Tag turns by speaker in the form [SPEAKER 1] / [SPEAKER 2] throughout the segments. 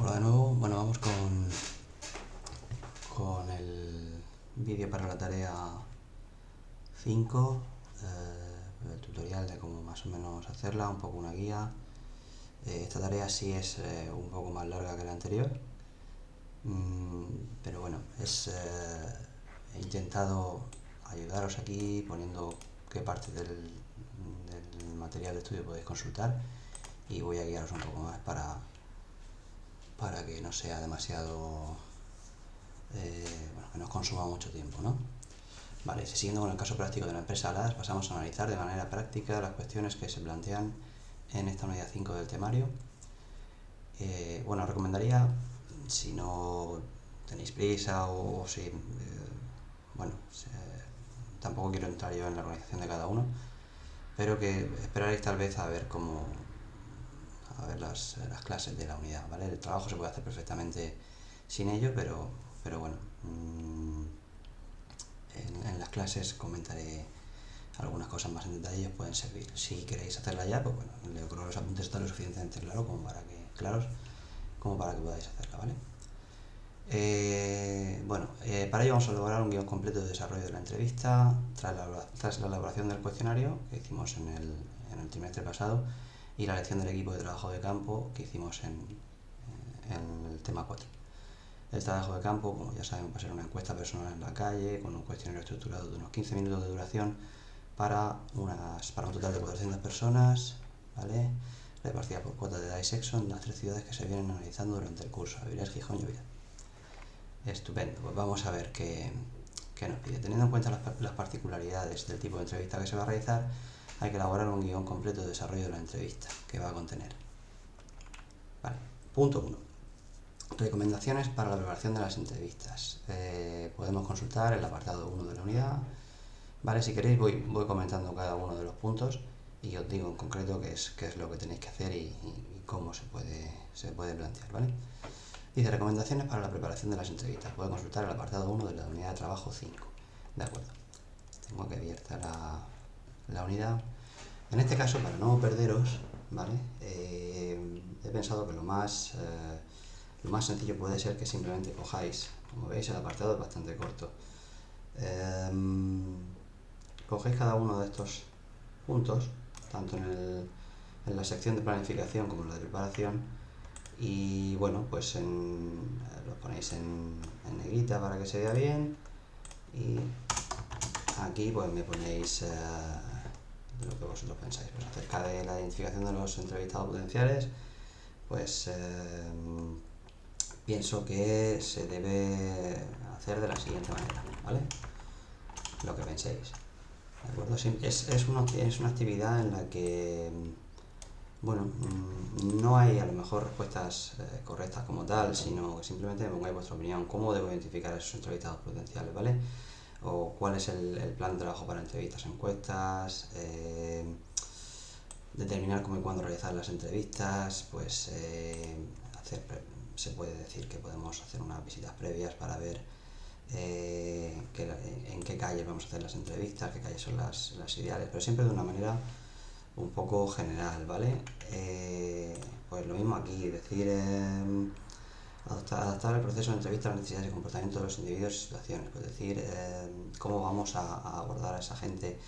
[SPEAKER 1] Hola de nuevo, bueno, vamos con el vídeo para la tarea 5, el tutorial de cómo más o menos hacerla, un poco una guía. Esta tarea sí es un poco más larga que la anterior, pero bueno, he intentado ayudaros aquí poniendo qué parte del material de estudio podéis consultar y voy a guiaros un poco más para que no sea demasiado, bueno, que nos consuma mucho tiempo, ¿no? Vale, siguiendo con el caso práctico de la empresa LAS, pasamos a analizar de manera práctica las cuestiones que se plantean en esta unidad 5 del temario. Bueno, os recomendaría, si no tenéis prisa o si, bueno, tampoco quiero entrar yo en la organización de cada uno, pero que esperaréis tal vez a ver las clases de la unidad, ¿vale? El trabajo se puede hacer perfectamente sin ello, pero bueno, en las clases comentaré algunas cosas más en detalle y os pueden servir. Si queréis hacerla ya, pues bueno, leo que los apuntes están lo suficientemente claros como para que podáis hacerla, ¿vale? Para ello vamos a elaborar un guión completo de desarrollo de la entrevista tras la elaboración del cuestionario que hicimos en el trimestre pasado y la elección del equipo de trabajo de campo que hicimos en el tema 4. El trabajo de campo, como ya saben, va a ser una encuesta personal en la calle con un cuestionario estructurado de unos 15 minutos de duración para un total de 400 personas, ¿vale? Repartida por cuotas de edad y sexo en las 3 ciudades que se vienen analizando durante el curso: Avilés, Gijón y Oviedo. Estupendo, pues vamos a ver qué nos pide. Teniendo en cuenta las particularidades del tipo de entrevista que se va a realizar, hay que elaborar un guión completo de desarrollo de la entrevista que va a contener. Vale, punto 1. Recomendaciones para la preparación de las entrevistas. Podemos consultar el apartado 1 de la unidad. Vale, si queréis voy comentando cada uno de los puntos y os digo en concreto qué es lo que tenéis que hacer y cómo se puede plantear, ¿vale? Dice recomendaciones para la preparación de las entrevistas. Puede consultar el apartado 1 de la unidad de trabajo 5. De acuerdo. Tengo aquí abierta la unidad. En este caso, para no perderos, ¿vale? He pensado que lo más sencillo puede ser que simplemente cojáis, como veis el apartado es bastante corto, cogéis cada uno de estos puntos, tanto en la sección de planificación como en la de preparación, y bueno, pues lo ponéis en negrita para que se vea bien, y aquí pues me ponéis lo que vosotros pensáis. Pues acerca de la identificación de los entrevistados potenciales, pues pienso que se debe hacer de la siguiente manera, ¿vale? Lo que penséis, ¿de acuerdo? Es una actividad en la que, bueno, no hay a lo mejor respuestas correctas como tal, sino que simplemente me pongáis vuestra opinión, cómo debo identificar a esos entrevistados potenciales, ¿vale? O cuál es el plan de trabajo para entrevistas, encuestas, determinar cómo y cuándo realizar las entrevistas, pues se puede decir que podemos hacer unas visitas previas para ver en qué calles vamos a hacer las entrevistas, qué calles son las ideales, pero siempre de una manera un poco general, ¿vale? Pues lo mismo aquí, decir adaptar el proceso de entrevista a las necesidades y comportamiento de los individuos y situaciones, pues decir cómo vamos a abordar a esa gente,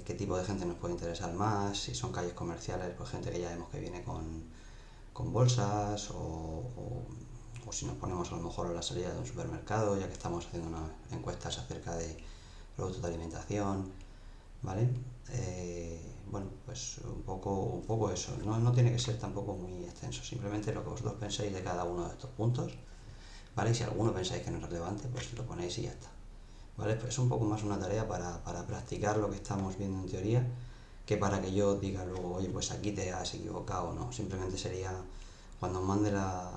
[SPEAKER 1] qué tipo de gente nos puede interesar más, si son calles comerciales, pues gente que ya vemos que viene con bolsas o si nos ponemos a lo mejor a la salida de un supermercado, ya que estamos haciendo unas encuestas acerca de productos de alimentación, ¿vale? Bueno, pues un poco eso, no tiene que ser tampoco muy extenso, simplemente lo que vosotros penséis de cada uno de estos puntos, ¿vale? Y si alguno pensáis que no es relevante, pues lo ponéis y ya está, ¿vale? Pues es un poco más una tarea para practicar lo que estamos viendo en teoría, que para que yo diga luego, oye, pues aquí te has equivocado, no, simplemente sería cuando mande la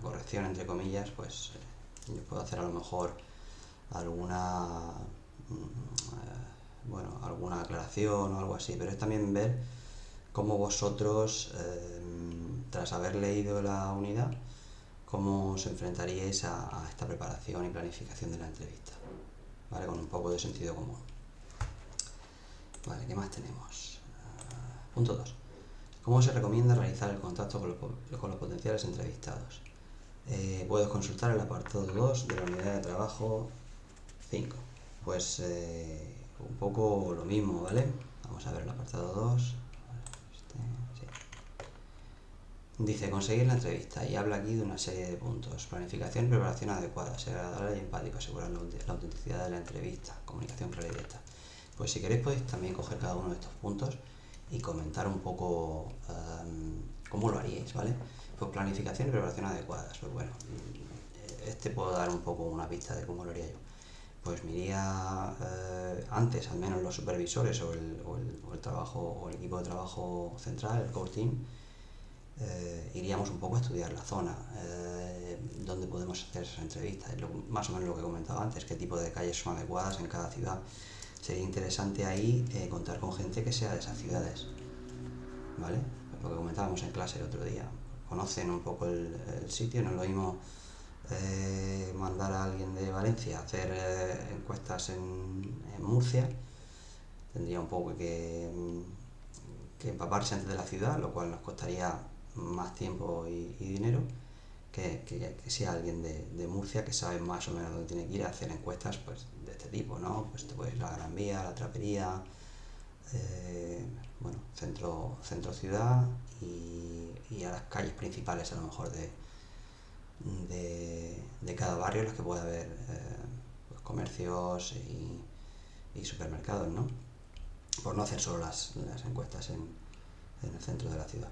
[SPEAKER 1] corrección, entre comillas, pues yo puedo hacer a lo mejor alguna alguna aclaración o algo así, pero es también ver cómo vosotros, tras haber leído la unidad, cómo os enfrentaríais a esta preparación y planificación de la entrevista, ¿vale? Con un poco de sentido común. Vale, ¿qué más tenemos? Punto 2. ¿Cómo se recomienda realizar el contacto con los potenciales entrevistados? Puedes consultar el apartado 2 de la unidad de trabajo 5. Pues un poco lo mismo, ¿vale? Vamos a ver el apartado 2. Sí. Dice, conseguir la entrevista y habla aquí de una serie de puntos. Planificación y preparación adecuada, ser agradable y empático, asegurar la autenticidad de la entrevista, comunicación clara y directa. Pues si queréis podéis también coger cada uno de estos puntos y comentar un poco cómo lo haríais, ¿vale? Pues planificación y preparación adecuadas. Pues bueno, puedo dar un poco una pista de cómo lo haría yo. Pues me iría antes, al menos los supervisores o el trabajo o el equipo de trabajo central, el core team, iríamos un poco a estudiar la zona, dónde podemos hacer esas entrevistas, más o menos lo que he comentado antes, qué tipo de calles son adecuadas en cada ciudad. Sería interesante ahí contar con gente que sea de esas ciudades, ¿vale? Lo que comentábamos en clase el otro día. Conocen un poco el sitio, no es lo mismo mandar a alguien de Valencia a hacer encuestas en Murcia. Tendría un poco que empaparse antes de la ciudad, lo cual nos costaría más tiempo y dinero, que sea alguien de Murcia que sabe más o menos dónde tiene que ir a hacer encuestas pues, de este tipo, ¿no? Pues te puedes ir a la Gran Vía, a la Trapería, bueno, centro ciudad y a las calles principales a lo mejor de cada barrio en los que puede haber pues, comercios y supermercados, ¿no? Por no hacer solo las encuestas en el centro de la ciudad.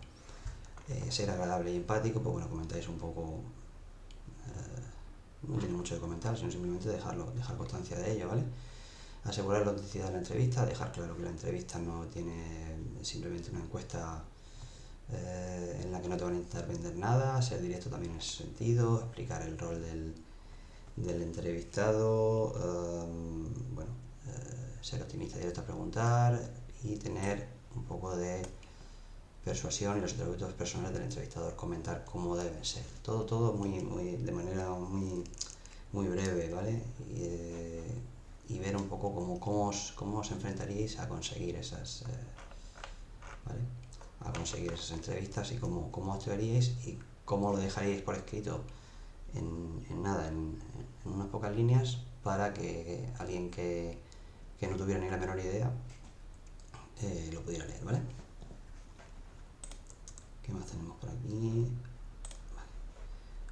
[SPEAKER 1] Ser agradable y empático, pues bueno, comentáis un poco, no tiene mucho de comentar, sino simplemente dejar constancia de ello, ¿vale? Asegurar la autenticidad de la entrevista, dejar claro que la entrevista no tiene simplemente una encuesta en la que no te van a intentar vender nada, ser directo también en ese sentido, explicar el rol del entrevistado, bueno, ser optimista y directo a preguntar y tener un poco de persuasión y los atributos personales del entrevistador, comentar cómo deben ser. Todo de manera muy breve, ¿vale? Y ver un poco cómo os enfrentaríais a conseguir ¿vale? A conseguir esas entrevistas y cómo actuaríais y cómo lo dejaríais por escrito en unas pocas líneas para que alguien que no tuviera ni la menor idea lo pudiera leer, ¿vale? ¿Qué más tenemos por aquí? Vale.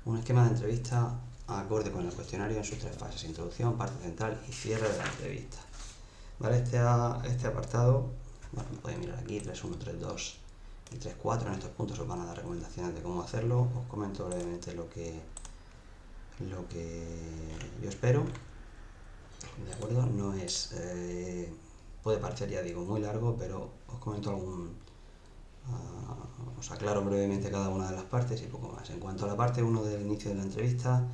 [SPEAKER 1] Un esquema de entrevista acorde con el cuestionario en sus tres fases: introducción, parte central y cierre de la entrevista. ¿Vale? Este apartado, bueno, podéis mirar aquí, 3.1, 3.2 y 3.4. En estos puntos os van a dar recomendaciones de cómo hacerlo. Os comento brevemente lo que yo espero. ¿De acuerdo? No es... puede parecer, ya digo, muy largo, pero os comento os aclaro brevemente cada una de las partes y poco más. En cuanto a la parte 1 del inicio de la entrevista,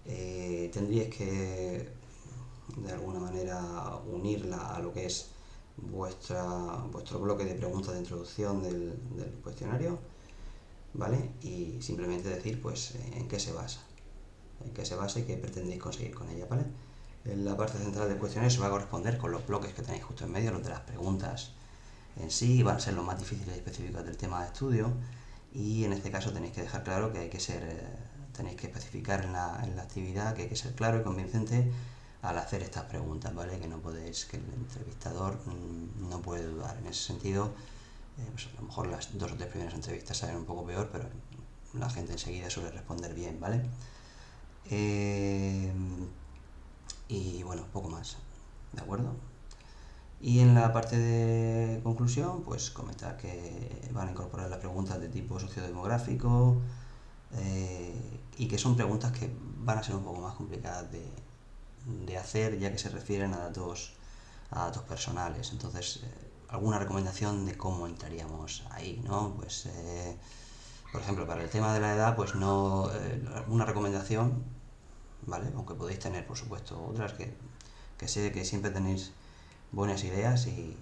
[SPEAKER 1] tendríais que de alguna manera unirla a lo que es vuestro bloque de preguntas de introducción del cuestionario, ¿vale? Y simplemente decir pues en qué se basa y qué pretendéis conseguir con ella, ¿vale? En la parte central del cuestionario se va a corresponder con los bloques que tenéis justo en medio, los de las preguntas en sí, van a ser los más difíciles y específicos del tema de estudio, y en este caso tenéis que dejar claro que tenéis que especificar en la actividad que hay que ser claro y convincente al hacer estas preguntas, ¿vale? Que el entrevistador no puede dudar. En ese sentido, pues a lo mejor las 2 o 3 primeras entrevistas salen un poco peor, pero la gente enseguida suele responder bien, ¿vale? Y bueno, poco más, ¿de acuerdo? Y en la parte de conclusión, pues comentar que van a incorporar las preguntas de tipo sociodemográfico y que son preguntas que van a ser un poco más complicadas de hacer, ya que se refieren a datos personales. Entonces, alguna recomendación de cómo entraríamos ahí, ¿no? Pues, por ejemplo, para el tema de la edad, pues no, una recomendación, ¿vale? Aunque podéis tener, por supuesto, otras que sé que siempre tenéis buenas ideas y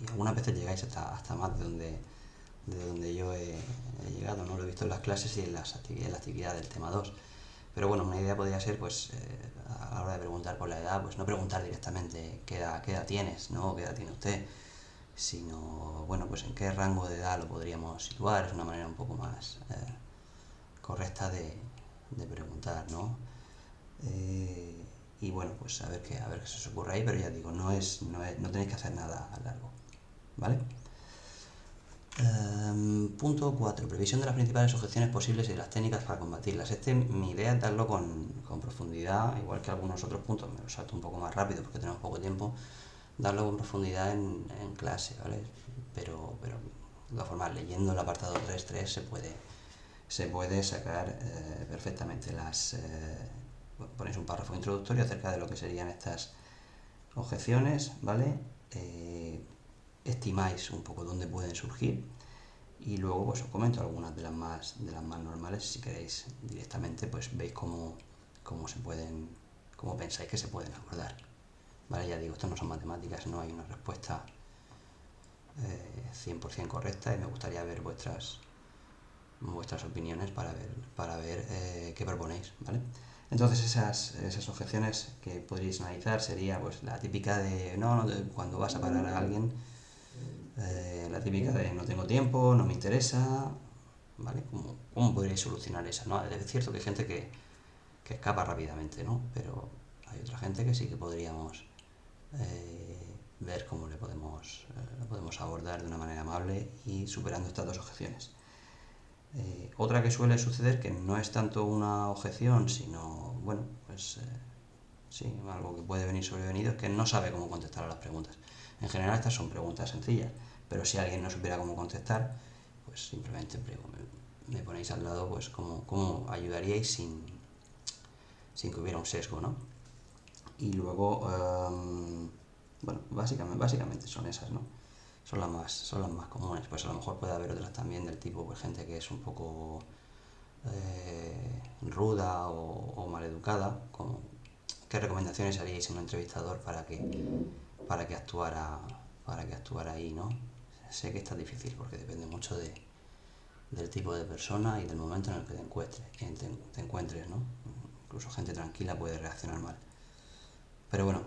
[SPEAKER 1] algunas veces llegáis hasta más de donde yo he llegado, ¿no? Lo he visto en las clases y en la actividad del tema 2. Pero bueno, una idea podría ser, pues, a la hora de preguntar por la edad, pues no preguntar directamente qué edad tienes, ¿no? ¿Qué edad tiene usted? sino, bueno, pues en qué rango de edad lo podríamos situar. Es una manera un poco más correcta de preguntar, ¿no? Y bueno, pues a ver qué se os ocurre ahí, pero ya digo, no tenéis que hacer nada a largo, ¿vale? Punto 4. Previsión de las principales objeciones posibles y de las técnicas para combatirlas. Mi idea es darlo con profundidad, igual que algunos otros puntos, me lo salto un poco más rápido porque tenemos poco tiempo, darlo con profundidad en clase, ¿vale? Pero de todas formas, leyendo el apartado 3.3 se puede sacar perfectamente ponéis un párrafo introductorio acerca de lo que serían estas objeciones, ¿vale? Estimáis un poco dónde pueden surgir y luego pues os comento algunas de las más normales. Si queréis directamente pues veis cómo pensáis que se pueden abordar, ¿vale? Ya digo, esto no son matemáticas, no hay una respuesta 100% correcta y me gustaría ver vuestras opiniones para ver qué proponéis, ¿vale? Entonces esas objeciones que podríais analizar sería pues la típica de cuando vas a parar a alguien, la típica de no tengo tiempo, no me interesa, ¿vale? ¿Cómo podríais solucionar esa? ¿No? Es cierto que hay gente que escapa rápidamente, ¿no? Pero hay otra gente que sí que podríamos ver cómo lo podemos abordar de una manera amable y superando estas dos objeciones. Otra que suele suceder, que no es tanto una objeción, sino, bueno, pues sí, algo que puede venir sobrevenido, es que no sabe cómo contestar a las preguntas. En general estas son preguntas sencillas, pero si alguien no supiera cómo contestar, pues simplemente me ponéis al lado pues cómo ayudaríais sin que hubiera un sesgo, ¿no? Y luego, bueno, básicamente son esas, ¿no? Son las más comunes. Pues a lo mejor puede haber otras también del tipo, pues gente que es un poco ruda o maleducada. ¿Qué recomendaciones haríais a un entrevistador para que actuara ahí, ¿no? Sé que está difícil porque depende mucho del tipo de persona y del momento en el que te encuentres, ¿no? Incluso gente tranquila puede reaccionar mal. Pero bueno,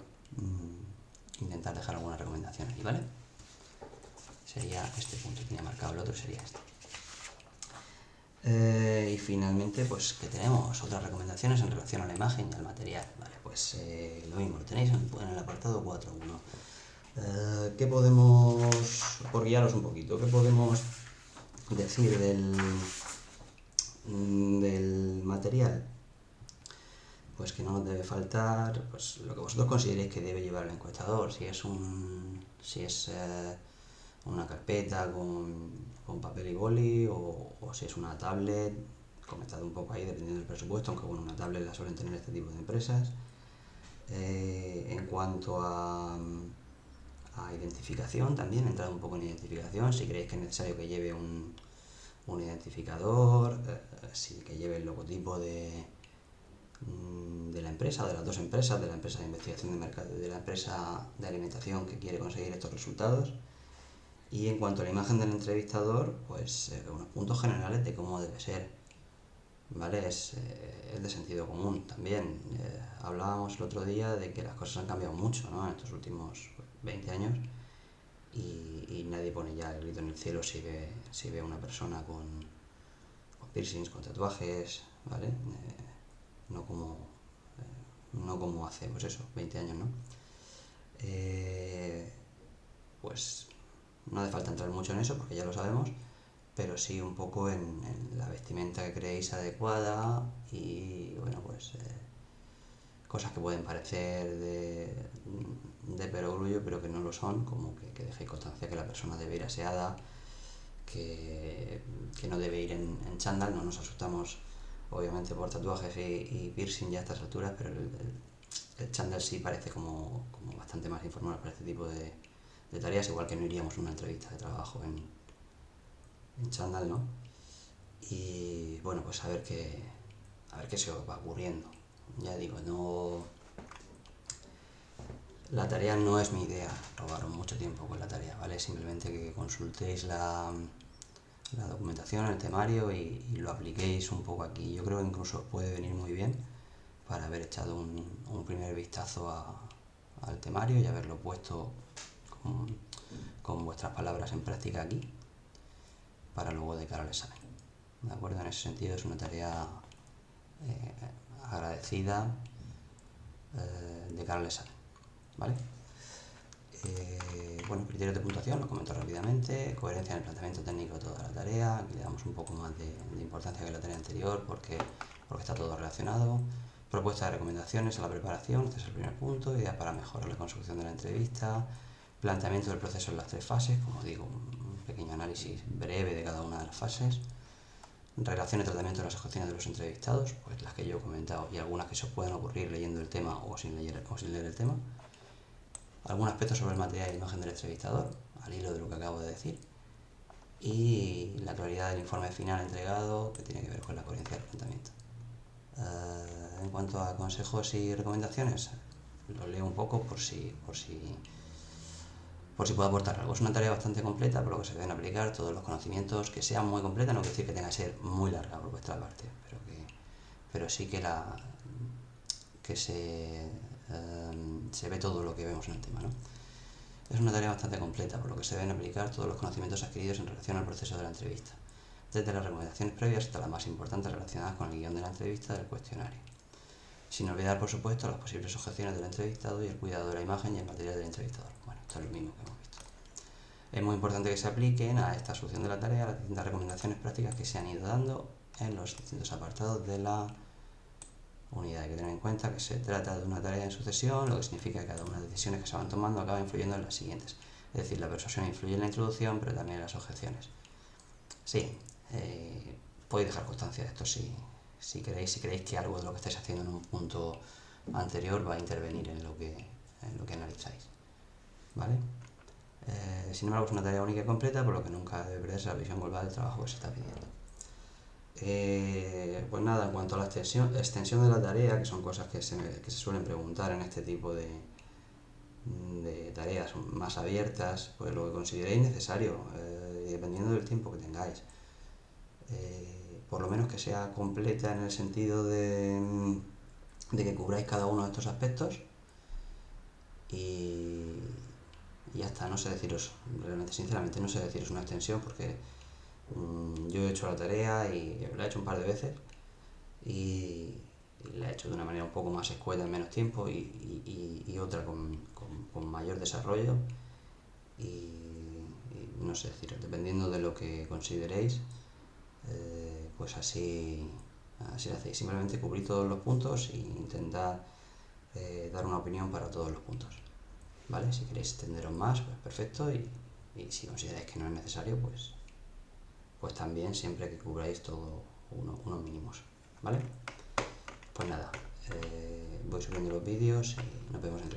[SPEAKER 1] intentar dejar alguna recomendación aquí, ¿vale? Sería este punto, tenía marcado el otro, sería este. Y finalmente, pues que tenemos otras recomendaciones en relación a la imagen y al material, ¿vale? Pues lo mismo, lo tenéis en el apartado 4.1. ¿Qué podemos, por guiaros un poquito, qué podemos decir del material? Pues que no nos debe faltar pues lo que vosotros consideréis que debe llevar el encuestador, si es una carpeta con papel y boli o si es una tablet, comentad un poco ahí dependiendo del presupuesto, aunque bueno, una tablet la suelen tener este tipo de empresas. En cuanto a identificación también, entrad un poco en identificación, si creéis que es necesario que lleve un identificador, que lleve el logotipo de la empresa, de las dos empresas, de la empresa de investigación de mercado y de la empresa de alimentación que quiere conseguir estos resultados. Y en cuanto a la imagen del entrevistador, pues unos puntos generales de cómo debe ser, ¿vale? Es de sentido común también. Hablábamos el otro día de que las cosas han cambiado mucho, ¿no? En estos últimos 20 años y nadie pone ya el grito en el cielo si ve a una persona con piercings, con tatuajes, ¿vale? No como hace, pues eso, 20 años, ¿no? Pues no hace falta entrar mucho en eso porque ya lo sabemos, pero sí un poco en la vestimenta que creéis adecuada y, bueno, pues cosas que pueden parecer de perogrullo, pero que no lo son, como que dejéis constancia que la persona debe ir aseada, que no debe ir en chándal. No nos asustamos obviamente por tatuajes y piercing ya a estas alturas, pero el chándal sí parece como bastante más informal para este tipo de tareas, igual que no iríamos a una entrevista de trabajo en chándal, ¿no? Y bueno, pues a ver qué se os va ocurriendo. Ya digo, la tarea no es mi idea, robaros mucho tiempo con la tarea, ¿vale? Simplemente que consultéis la documentación, el temario y lo apliquéis un poco aquí. Yo creo que incluso os puede venir muy bien para haber echado un primer vistazo al temario y haberlo puesto con vuestras palabras en práctica aquí, para luego de cara al examen. ¿De acuerdo? En ese sentido es una tarea agradecida de cara al examen, ¿vale? Bueno, criterios de puntuación, los comento rápidamente. Coherencia en el planteamiento técnico de toda la tarea. Aquí le damos un poco más de importancia que la tarea anterior porque está todo relacionado. Propuesta de recomendaciones a la preparación, este es el primer punto. Ideas para mejorar la construcción de la entrevista. Planteamiento del proceso en las 3 fases, como digo, un pequeño análisis breve de cada una de las fases. Relación y tratamiento de las objeciones de los entrevistados, pues las que yo he comentado y algunas que se os pueden ocurrir leyendo el tema o sin leer el tema. Algún aspecto sobre el material y imagen del entrevistador, al hilo de lo que acabo de decir. Y la claridad del informe final entregado, que tiene que ver con la coherencia del planteamiento. En cuanto a consejos y recomendaciones, los leo un poco por si puedo aportar algo. Es una tarea bastante completa, por lo que se deben aplicar todos los conocimientos. Que sea muy completa no quiere decir que tenga que ser muy larga por vuestra parte, pero sí que se ve todo lo que vemos en el tema, ¿no? Es una tarea bastante completa, por lo que se deben aplicar todos los conocimientos adquiridos en relación al proceso de la entrevista, desde las recomendaciones previas hasta las más importantes relacionadas con el guión de la entrevista del cuestionario. Sin olvidar, por supuesto, las posibles objeciones del entrevistado y el cuidado de la imagen y el material del entrevistador. Bueno, esto es lo mismo que hemos visto. Es muy importante que se apliquen a esta solución de la tarea las distintas recomendaciones prácticas que se han ido dando en los distintos apartados de la unidad. Hay que tener en cuenta que se trata de una tarea en sucesión, lo que significa que cada una de las decisiones que se van tomando acaba influyendo en las siguientes. Es decir, la persuasión influye en la introducción, pero también en las objeciones. Sí, podéis dejar constancia de esto si creéis que algo de lo que estáis haciendo en un punto anterior va a intervenir en lo que analizáis. ¿Vale? Sin embargo, es una tarea única y completa, por lo que nunca debe perderse la visión global del trabajo que se está pidiendo. Pues nada, en cuanto a la extensión de la tarea, que son cosas que se suelen preguntar en este tipo de tareas más abiertas, pues lo que consideréis necesario, dependiendo del tiempo que tengáis. Por lo menos que sea completa en el sentido de que cubráis cada uno de estos aspectos y ya está. No sé deciros, realmente sinceramente no sé deciros una extensión porque yo he hecho la tarea y la he hecho un par de veces y la he hecho de una manera un poco más escueta en menos tiempo y otra con mayor desarrollo y no sé deciros, dependiendo de lo que consideréis, pues así lo hacéis. Simplemente cubrir todos los puntos e intentar dar una opinión para todos los puntos, ¿vale? Si queréis extenderos más, pues perfecto, y si consideráis que no es necesario, pues también, siempre que cubráis todo unos mínimos, ¿vale? Pues nada, voy subiendo los vídeos y nos vemos en